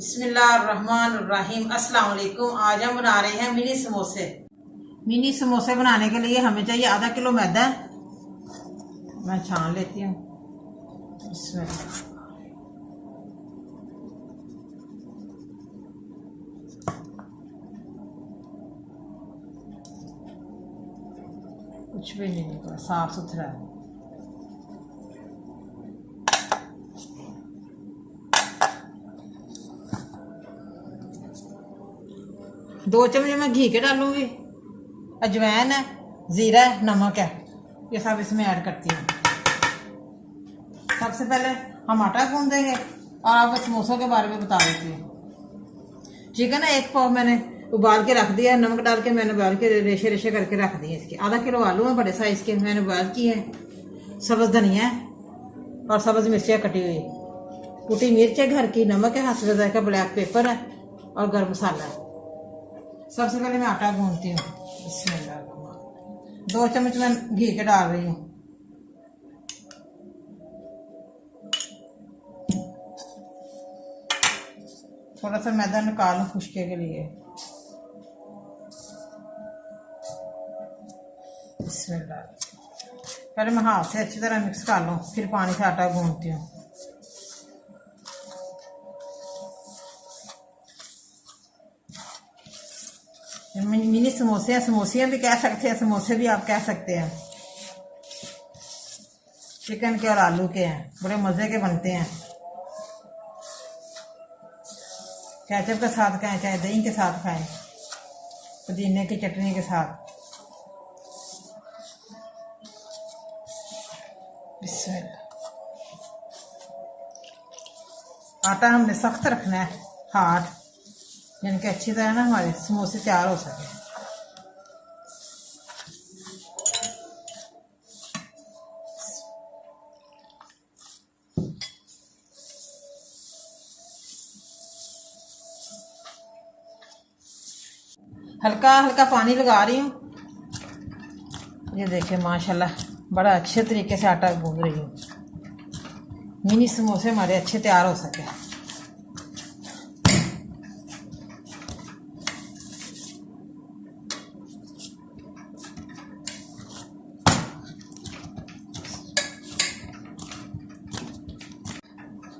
बिस्मिल्लाहिर्रहमानिर्रहीम। अस्सलाम वालेकुम। आज हम बना रहे हैं मिनी समोसे। मिनी समोसे बनाने के लिए हमें चाहिए आधा किलो मैदा। मैं छान लेती हूँ। बिस्मिल्लाह। कुछ भी नहीं निकला, साफ सुथरा है। दो चम्मच मैं घी के डालूंगी। अजवाइन है, जीरा है, नमक है, ये सब इसमें ऐड करती हूँ। सबसे पहले हम आटा गूंद देंगे और आपको समोसों के बारे में बता देती हूँ। चिकन है, एक पाव मैंने उबाल के रख दिया, नमक डाल के मैंने उबाल के रेशे रेशे करके रख दिए। इसके आधा किलो आलू है, बड़े साइज के मैंने उबाल किए हैं। सब्ज धनिया है और सब्ज मिर्चियाँ कटी हुई, कुटी मिर्च है घर की, नमक है, हसबे जायका, ब्लैक पेपर है और गर्म मसाला है। सबसे पहले मैं आटा गूंदती हूँ। बिस्मिल्लाह। 2 चम्मच मैं घी के डाल रही हूँ। थोड़ा सा मैदा निकालूं खुश्के के लिए। बिस्मिल्लाह। पहले मैं हाथ से अच्छी तरह मिक्स कर लूँ, फिर पानी से आटा गूंदती हूँ। मिनी समोसे हैं, समोसियाँ भी कह सकते हैं, समोसे भी आप कह सकते हैं। चिकन के और आलू के हैं, बड़े मज़े के बनते हैं। केचप के साथ खाएं, चाहे दही के साथ खाएं, पुदीने की चटनी के साथ। बिस्मिल्लाह। आटा हमने सख्त रखना है, हार्ड, यानी कि अच्छी तरह ना हमारे समोसे तैयार हो सके। हल्का हल्का पानी लगा रही हूँ। ये देखिए माशाल्लाह बड़ा अच्छे तरीके से आटा गूंद रही हूँ, मिनी समोसे हमारे अच्छे तैयार हो सके।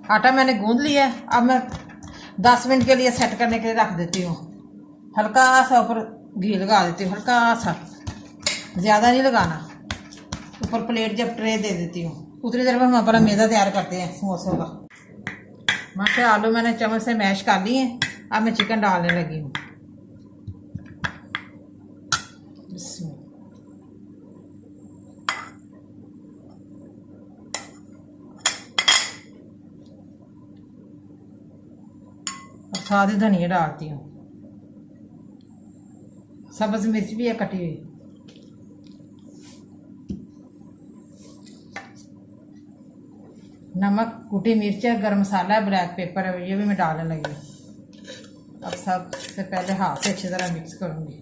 आटा मैंने गूंद लिया है, अब मैं 10 मिनट के लिए सेट करने के लिए रख देती हूँ। हल्का सा ऊपर घी लगा देती हूँ, हल्का सा, ज़्यादा नहीं लगाना। ऊपर प्लेट जब ट्रे दे देती हूँ, उतनी देर में हम अपना मैदा तैयार करते हैं समोसों का। माशा आलू मैंने चम्मच से मैश कर लिए हैं, अब मैं चिकन डालने लगी हूँ। और साथ ही धनिया डालती हूँ, सब्ज मिर्च भी है कटी हुई। नमक, कुटी मिर्च है, गर्म मसाला है, ब्लैक पेपर है, ये भी मैं डालने लगी हूँ। अब सबसे पहले हाथ से अच्छी तरह मिक्स करूँगी।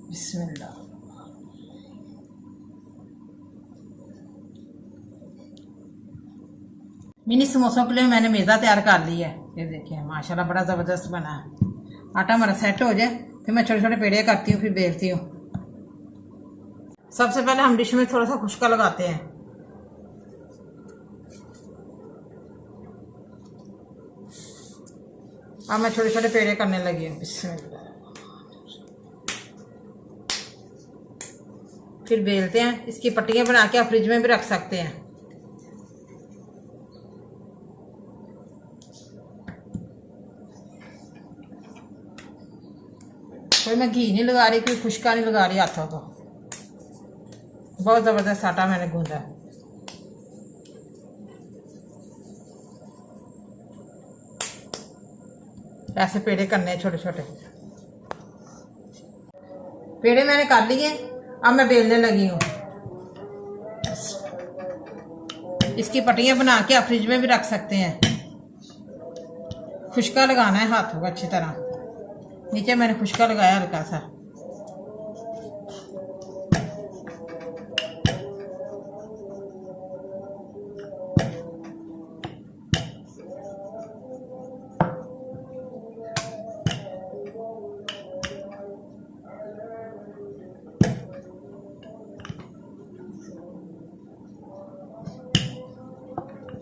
बिस्मिल्लाह। मिनी समोसों के लिए मैंने मैदा तैयार कर लिया है। ये देखिए माशाल्लाह बड़ा ज़बरदस्त बना है। आटा हमारा सेट हो जाए फिर मैं छोटे छोटे पेड़े करती हूँ, फिर बेलती हूँ। सबसे पहले हम डिश में थोड़ा सा खुश्का लगाते हैं। अब मैं छोटे छोटे पेड़े करने लगी हूँ। बिस्मिल्लाह। फिर बेलते हैं। इसकी पट्टियाँ बना के आप फ्रिज में भी रख सकते हैं। कोई मैं घी नहीं लगा रही, कोई खुश्का नहीं लगा रही हाथों को। बहुत ज़बरदस्त आटा मैंने गूंदा है। ऐसे पेड़े करने हैं छोटे छोटे। पेड़े मैंने कर लिए, अब मैं बेलने लगी हूँ। इसकी पट्टियाँ बना के आप फ्रिज में भी रख सकते हैं। खुश्का लगाना है हाथों को अच्छी तरह। नीचे मैंने खुश्का लगाया हल्का सा।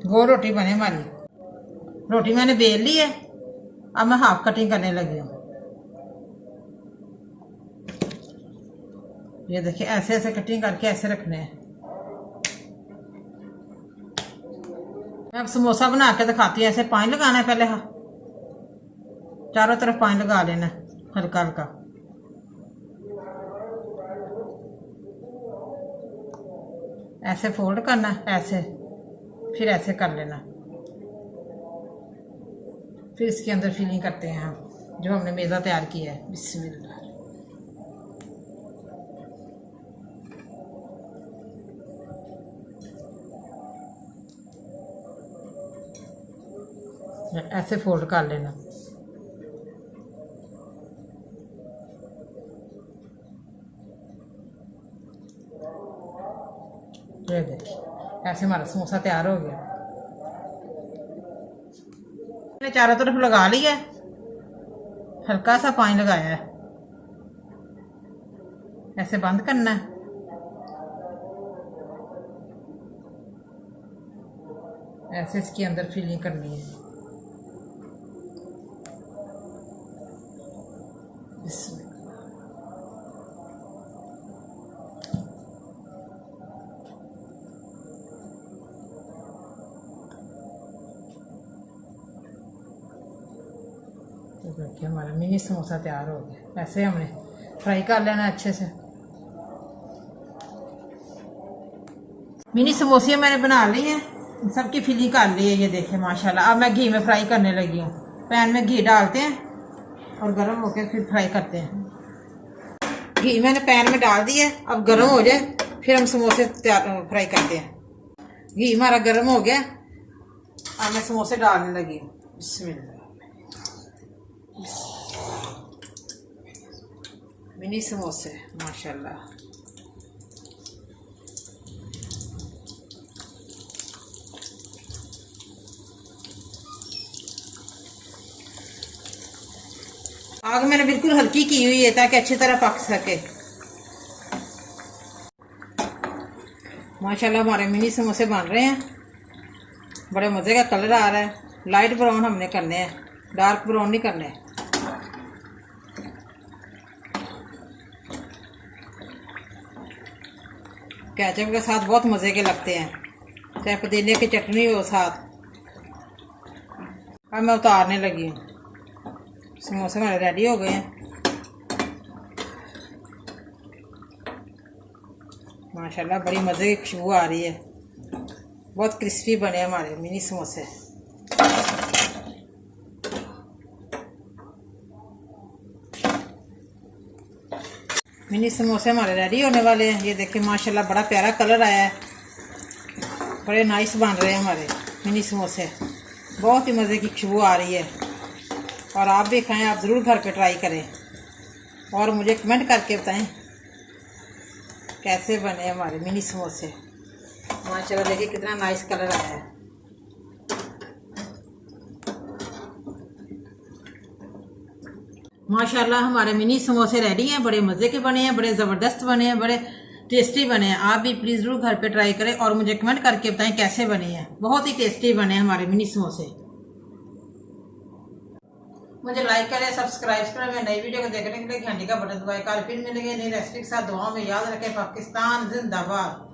गोल रोटी बने हमारी। रोटी मैंने बेल ली है, अब मैं हाफ कटिंग करने लगी हूँ। ये देखिए ऐसे ऐसे कटिंग करके ऐसे रखने हैं। मैं अब समोसा बना के दिखाती हूँ। ऐसे पानी लगाना है पहले, हाँ चारों तरफ पानी लगा लेना हल्का हल्का। ऐसे फोल्ड करना, ऐसे, फिर ऐसे कर लेना। फिर इसके अंदर फिलिंग करते हैं हम जो हमने मेज़ा तैयार किया है। बिस्मिल्लाह। ऐसे फोल्ड कर लेना। ये देखिए ऐसे हमारा समोसा तैयार हो गया। मैंने चारों तरफ लगा लिया है, हल्का सा पानी लगाया है। ऐसे बंद करना है। ऐसे इसके अंदर फिलिंग करनी है। तो देखिए हमारा मिनी समोसा तैयार हो गया। ऐसे हमने फ्राई कर लेना अच्छे से। मिनी समोसे मैंने बना ली हैं, सबकी फिलिंग कर ली है। ये देखिए माशाल्लाह। अब मैं घी में फ्राई करने लगी हूँ। पैन में घी डालते हैं और गर्म होकर फिर फ्राई करते हैं। घी मैंने पैन में डाल दिया है, अब गर्म हो जाए फिर हम समोसे तैयार फ्राई करते हैं। घी हमारा गर्म हो गया, अब मैं समोसे डालने लगी हूँ। बिस्मिल्लाह। मिनी समोसे माशाल्लाह। आग मैंने बिल्कुल हल्की की हुई है ताकि अच्छी तरह पक सके। माशाल्लाह हमारे मिनी समोसे बन रहे हैं। बड़े मज़े का कलर आ रहा है। लाइट ब्राउन हमने करने हैं, डार्क ब्राउन नहीं करने। केचप के साथ बहुत मज़े के लगते हैं, चाहे पुदीने की चटनी हो साथ। अब मैं उतारने लगी हूँ। समोसे हमारे रेडी हो गए हैं माशाल्लाह। बड़ी मज़े की खुशबू आ रही है। बहुत क्रिस्पी बने हमारे मिनी समोसे। मिनी समोसे हमारे रेडी होने वाले हैं। ये देखिए माशाल्लाह बड़ा प्यारा कलर आया है। बड़े नाइस बन रहे हैं हमारे मिनी समोसे। बहुत ही मज़े की खुशबू आ रही है। और आप भी खाएं, आप ज़रूर घर पे ट्राई करें और मुझे कमेंट करके बताएं कैसे बने हमारे मिनी समोसे। माशाल्लाह देखिए कितना नाइस कलर आया है। माशाल्लाह हमारे मिनी समोसे रेडी हैं। बड़े मज़े के बने हैं, बड़े ज़बरदस्त बने हैं, बड़े टेस्टी बने हैं। आप भी प्लीज़ ज़रूर घर पे ट्राई करें और मुझे कमेंट करके बताएं कैसे बने हैं। बहुत ही टेस्टी बने हैं हमारे मिनी समोसे। मुझे लाइक करें, सब्सक्राइब करें। मैं नई वीडियो को देखने के लिए घंटी का बटन दबाएं। कल फिर मिलेंगे नई रेसिपी के साथ। दुआओं में याद रखें। पाकिस्तान जिंदाबाद।